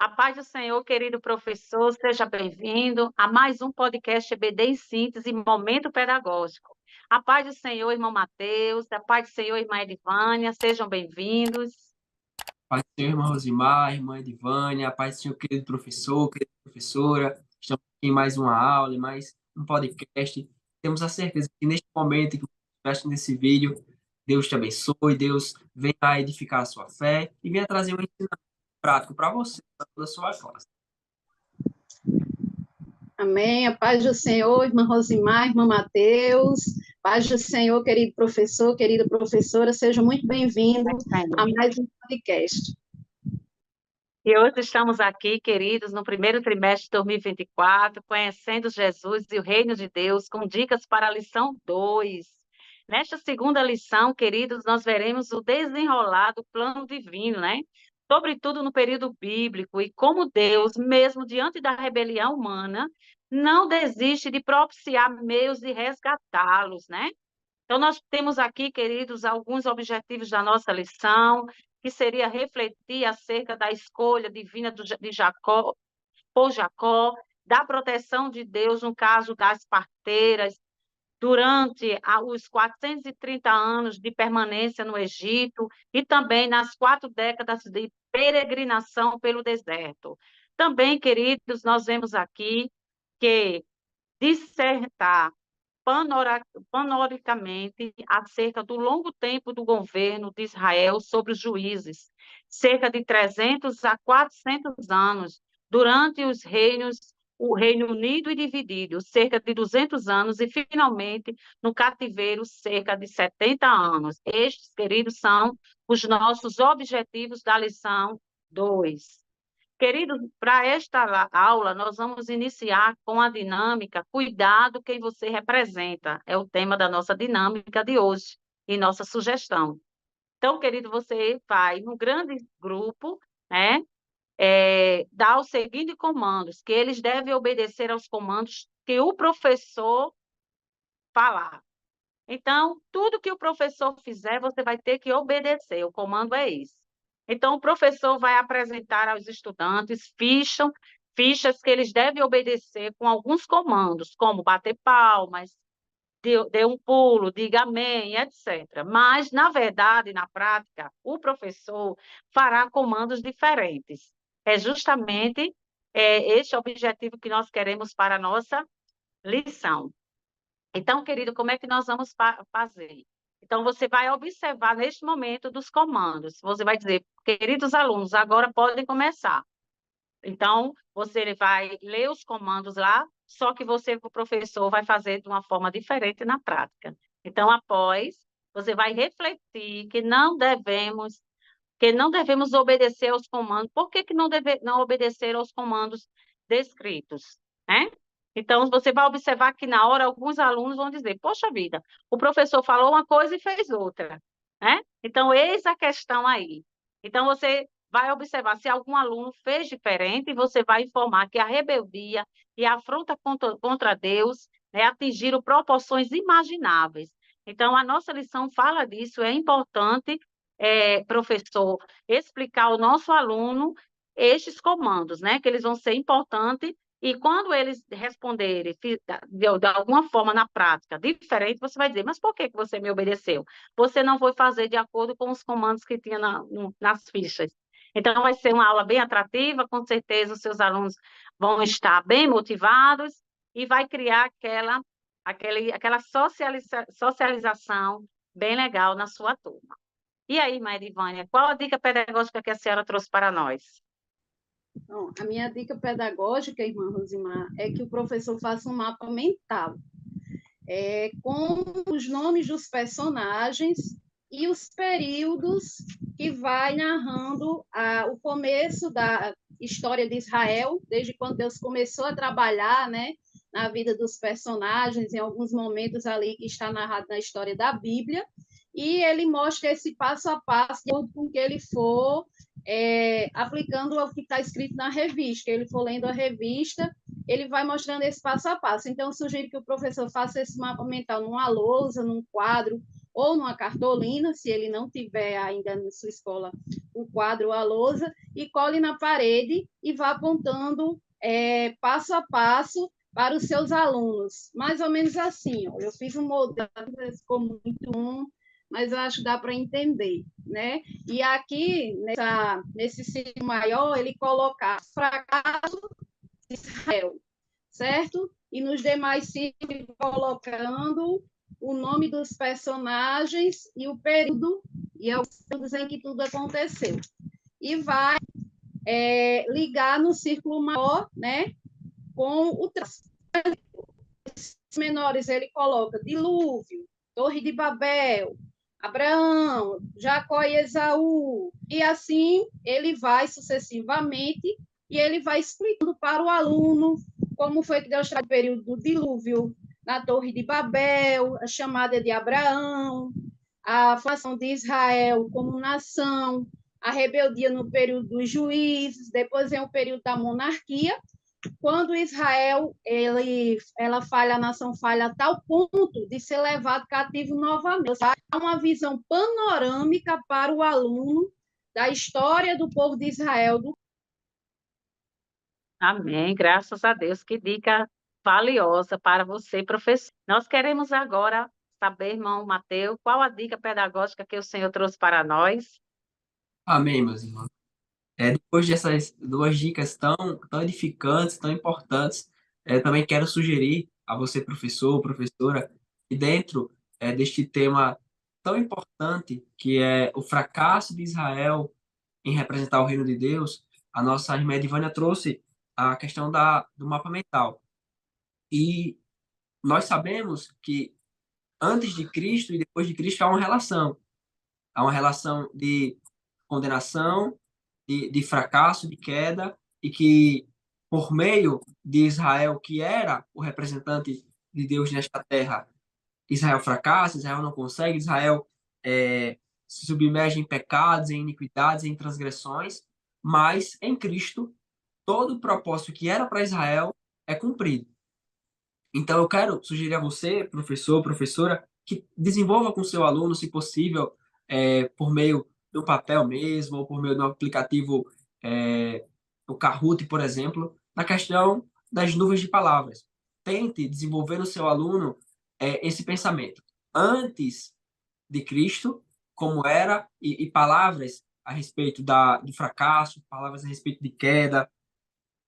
A paz do Senhor, querido professor, seja bem-vindo a mais um podcast EBD em Síntese, Momento Pedagógico. A paz do Senhor, irmão Mateus, a paz do Senhor, irmã Edivânia, sejam bem-vindos. Paz do Senhor, irmã Rosimar, irmã Edivânia, paz do Senhor, querido professor, querida professora. Estamos aqui em mais uma aula, em mais um podcast. Temos a certeza que neste momento que você está assistindo esse vídeo, Deus te abençoe, Deus venha edificar a sua fé e venha trazer um ensinamento prático para você, para toda a sua classe. Amém. A paz do Senhor, irmã Rosimar, irmã Mateus. Paz do Senhor, querido professor, querida professora, sejam muito bem-vindos a mais um podcast. E hoje estamos aqui, queridos, no primeiro trimestre de 2024, conhecendo Jesus e o Reino de Deus, com dicas para a lição 2. Nesta segunda lição, queridos, nós veremos o desenrolar do plano divino, né? Sobretudo no período bíblico, e como Deus, mesmo diante da rebelião humana, não desiste de propiciar meios de resgatá-los, né? Então, nós temos aqui, queridos, alguns objetivos da nossa lição, que seria refletir acerca da escolha divina de Jacó, por Jacó, da proteção de Deus no caso das parteiras, durante os 430 anos de permanência no Egito e também nas 4 décadas de peregrinação pelo deserto. Também, queridos, nós vemos aqui que dissertar panoricamente acerca do longo tempo do governo de Israel sobre os juízes, cerca de 300 a 400 anos, durante os reinos, o Reino Unido e dividido, cerca de 200 anos, e finalmente no cativeiro, cerca de 70 anos. Estes, queridos, são os nossos objetivos da lição 2. Queridos, para esta aula, nós vamos iniciar com a dinâmica Cuidado quem você representa. É o tema da nossa dinâmica de hoje e nossa sugestão. Então, querido, você vai num grande grupo, né, dar os seguintes comandos, que eles devem obedecer aos comandos que o professor falar. Então, tudo que o professor fizer, você vai ter que obedecer. O comando é esse. Então, o professor vai apresentar aos estudantes fichas que eles devem obedecer com alguns comandos, como bater palmas, dê um pulo, diga amém, etc. Mas, na verdade, na prática, o professor fará comandos diferentes. É justamente este objetivo que nós queremos para a nossa lição. Então, querido, como é que nós vamos fazer? Então, você vai observar neste momento dos comandos. Você vai dizer, queridos alunos, agora podem começar. Então, você vai ler os comandos lá, só que você, o professor, vai fazer de uma forma diferente na prática. Então, após, você vai refletir que não devemos obedecer aos comandos. Por que não obedecer aos comandos descritos, né? Então, você vai observar que na hora alguns alunos vão dizer, poxa vida, o professor falou uma coisa e fez outra, né? Então, eis a questão aí. Então, você vai observar se algum aluno fez diferente e você vai informar que a rebeldia e a afronta contra Deus, né, atingiram proporções imagináveis. Então, a nossa lição fala disso, é importante, professor, explicar ao nosso aluno estes comandos, né, que eles vão ser importantes, e quando eles responderem de alguma forma na prática diferente, você vai dizer, mas por que você me obedeceu? Você não foi fazer de acordo com os comandos que tinha nas fichas. Então, vai ser uma aula bem atrativa, com certeza os seus alunos vão estar bem motivados e vai criar aquela socialização bem legal na sua turma. E aí, Maria Ivânia, qual a dica pedagógica que a senhora trouxe para nós? Bom, a minha dica pedagógica, irmã Rosimar, é que o professor faça um mapa mental com os nomes dos personagens e os períodos que vai narrando o começo da história de Israel, desde quando Deus começou a trabalhar, né, na vida dos personagens, em alguns momentos ali que está narrado na história da Bíblia, e ele mostra esse passo a passo, de acordo com que ele for aplicando o que está escrito na revista. Ele for lendo a revista, ele vai mostrando esse passo a passo. Então, eu sugiro que o professor faça esse mapa mental numa lousa, num quadro ou numa cartolina, se ele não tiver ainda na sua escola um quadro, a lousa, e cole na parede e vá apontando passo a passo para os seus alunos. Mais ou menos assim, ó. Eu fiz um modelo, ficou muito bom, mas eu acho que dá para entender, né? E aqui, nesse círculo maior, ele coloca fracasso de Israel, certo? E nos demais círculos, colocando o nome dos personagens e o período, e os períodos em que tudo aconteceu. E vai ligar no círculo maior, né, com o menores, ele coloca dilúvio, Torre de Babel, Abraão, Jacó e Esaú, e assim ele vai sucessivamente, e ele vai explicando para o aluno como foi que Deus traz o período do dilúvio na Torre de Babel, a chamada de Abraão, a formação de Israel como nação, a rebeldia no período dos juízes, depois vem o período da monarquia, quando Israel ela falha, a nação falha a tal ponto de ser levado cativo novamente. Há uma visão panorâmica para o aluno da história do povo de Israel. Amém, graças a Deus, que dica valiosa para você, professor. Nós queremos agora saber, irmão Mateus, qual a dica pedagógica que o Senhor trouxe para nós? Amém, meus irmãos. Depois dessas duas dicas tão edificantes, tão importantes, também quero sugerir a você, professor, professora, que dentro deste tema tão importante, que é o fracasso de Israel em representar o reino de Deus, a nossa irmã Edivânia trouxe a questão do mapa mental. E nós sabemos que antes de Cristo e depois de Cristo há uma relação. Há uma relação de condenação, de fracasso, de queda, e que, por meio de Israel, que era o representante de Deus nesta terra, Israel fracassa, Israel não consegue, Israel se submerge em pecados, em iniquidades, em transgressões, mas em Cristo, todo o propósito que era para Israel é cumprido. Então, eu quero sugerir a você, professor, professora, que desenvolva com seu aluno, se possível, por meio do papel mesmo, ou por meio do aplicativo, o Kahoot, por exemplo, na questão das nuvens de palavras. Tente desenvolver no seu aluno esse pensamento. Antes de Cristo, como era, e palavras a respeito do fracasso, palavras a respeito de queda,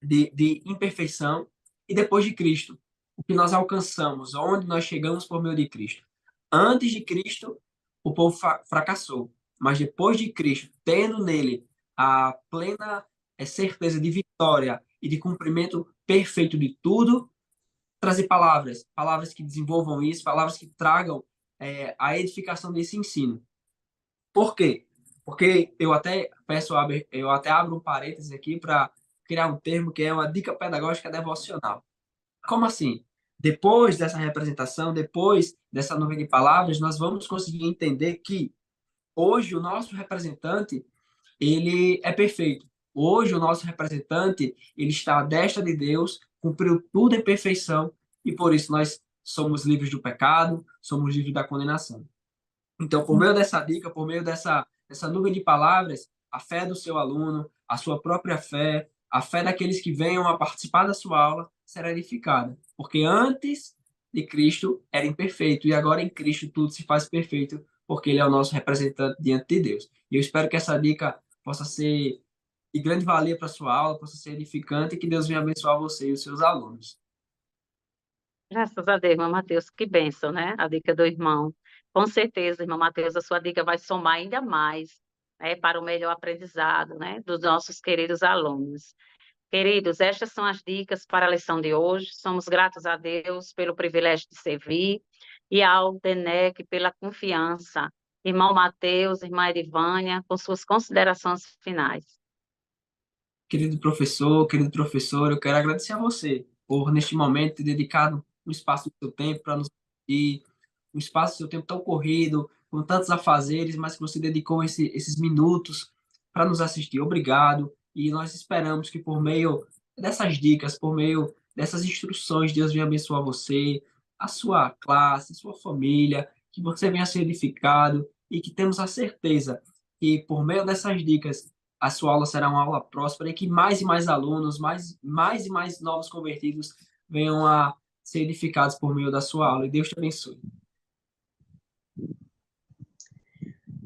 de imperfeição, e depois de Cristo, o que nós alcançamos, onde nós chegamos por meio de Cristo. Antes de Cristo, o povo fracassou, mas depois de Cristo, tendo nele a plena certeza de vitória e de cumprimento perfeito de tudo, trazer palavras que desenvolvam isso, palavras que tragam a edificação desse ensino. Por quê? Porque eu até abro um parênteses aqui para criar um termo que é uma dica pedagógica devocional. Como assim? Depois dessa representação, depois dessa nuvem de palavras, nós vamos conseguir entender que hoje o nosso representante, ele é perfeito. Hoje o nosso representante, ele está à destra de Deus, cumpriu tudo em perfeição e por isso nós somos livres do pecado, somos livres da condenação. Então, por meio dessa dica, por meio dessa nuvem de palavras, a fé do seu aluno, a sua própria fé, a fé daqueles que venham a participar da sua aula será edificada. Porque antes de Cristo era imperfeito e agora em Cristo tudo se faz perfeito, porque Ele é o nosso representante diante de Deus. E eu espero que essa dica possa ser de grande valia para a sua aula, possa ser edificante e que Deus venha abençoar você e os seus alunos. Graças a Deus, irmão Mateus, que bênção, né? A dica do irmão. Com certeza, irmão Mateus, a sua dica vai somar ainda mais, né, para o melhor aprendizado, né, dos nossos queridos alunos. Queridos, estas são as dicas para a lição de hoje. Somos gratos a Deus pelo privilégio de servir e ao DENEC pela confiança. Irmão Mateus, irmã Edivânia, com suas considerações finais. Querido professor, querido professor, eu quero agradecer a você por, neste momento, ter dedicado um espaço do seu tempo para nos assistir, um espaço do seu tempo tão corrido, com tantos afazeres, mas que você dedicou esses minutos para nos assistir. Obrigado. E nós esperamos que, por meio dessas dicas, por meio dessas instruções, Deus venha abençoar você, a sua classe, a sua família, que você venha ser edificado e que temos a certeza que por meio dessas dicas a sua aula será uma aula próspera e que mais e mais alunos, mais e mais novos convertidos venham a ser edificados por meio da sua aula. E Deus te abençoe.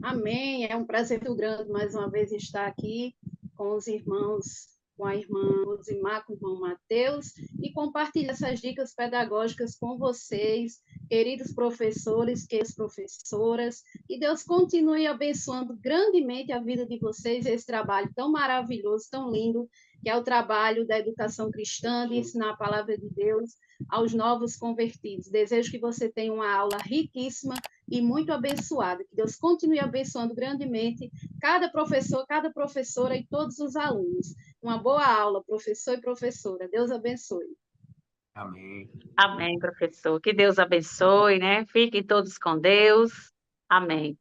Amém. É um prazer muito grande mais uma vez estar aqui com os irmãos, com a irmã Rosimar, com o irmão Mateus, e compartilhar essas dicas pedagógicas com vocês, queridos professores, queridas professoras, e Deus continue abençoando grandemente a vida de vocês, esse trabalho tão maravilhoso, tão lindo, que é o trabalho da educação cristã, de ensinar a palavra de Deus aos novos convertidos. Desejo que você tenha uma aula riquíssima e muito abençoada. Que Deus continue abençoando grandemente cada professor, cada professora e todos os alunos. Uma boa aula, professor e professora. Deus abençoe. Amém. Amém, professor. Que Deus abençoe, né? Fiquem todos com Deus. Amém.